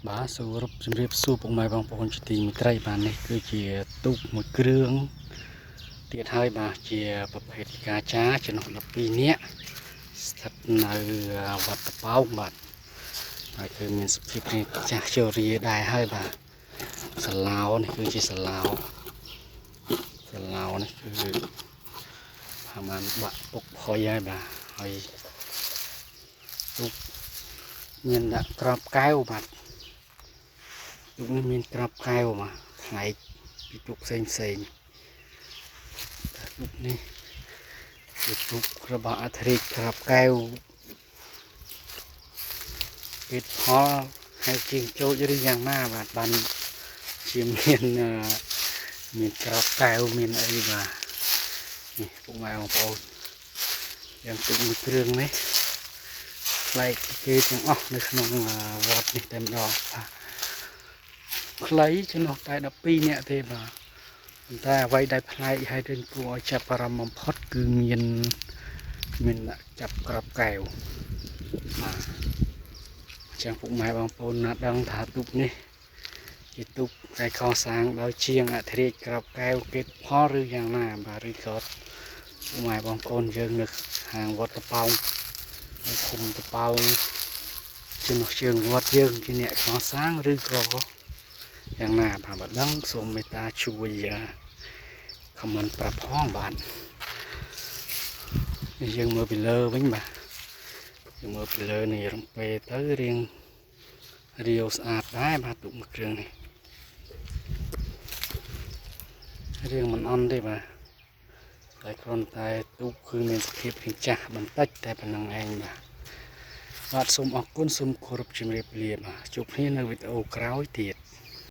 បាទសរុបជំរាបសួរពុកម៉ែបងប្អូនជាទីមេត្រីបាទនេះគឺជាទូកមួយគ្រឿងទៀតហើយបាទជាប្រភេទកាចាចំណុះ12នាក់ស្ថិតនៅវត្តប៉ោងបាទហើយគឺមានសភាពនេះចាស់ជរាដែរហើយបាទសាឡោនេះគឺជាសាឡោនេះគឺប្រហែលបាក់ពុកផុយហើយបាទហើយទូកមានដាក់ក្របកែវបាទទូកនេះមានក្របកែវមកផ្នែកពីទូកផ្សេងទូកនេះជាទូករបស់អធិរាជក្របកែវពេតផលហើយជាងចូលឬយ៉ាងណាបាទបានជាមានក្របកែវមានអីបាទនេះពុកម៉ែបងប្អូនយ៉ាងទូកមួយគ្រឿងនេះផ្លែកគេទាំងអស់នៅក្នុងវត្តនេះតែម្ដងបាទខ្លីចំណុះតែ12នាក់ទេបាទតែអ្វីដែលប្លែកហើយរឿងគួរឲ្យចាប់អារម្មណ៍បំផុតគឺមានដាក់ចាប់ក្របកែវបាទចឹងពុកម៉ែបងប្អូនណាដឹងថាទូកនេះជាទូកដែលកសាងដោយជាងអធិរាជក្របកែវពេតផលឬយ៉ាងណាបាទឬក៏ពុកម៉ែបងប្អូនយើងនៅខាងវត្តប៉ោងនៅឃុំតប៉ោងចំណុះជើងវត្តយើងជាអ្នកកសាងឬក៏យ៉ាងណាបាទបើដឹងសូមមេត្តាជួយខមមិនប្រាប់ផងបាទនេះយើងមើលពីលើវិញបាទយើងមើលពីលើនេះរំពេទៅរៀងរាវស្អាតដែរបាទទូកមួយគ្រឿងនេះរៀងមិនអន់ទេបាទតែគ្រាន់តែទូកគឺមានសភាពរៀងចាស់បន្តិចតែប៉ុណ្្នឹងឯងបាទសូមអរគុណសូមគោរពជំរាបលាបាទជួបគ្នានៅវីដេអូក្រោយទៀត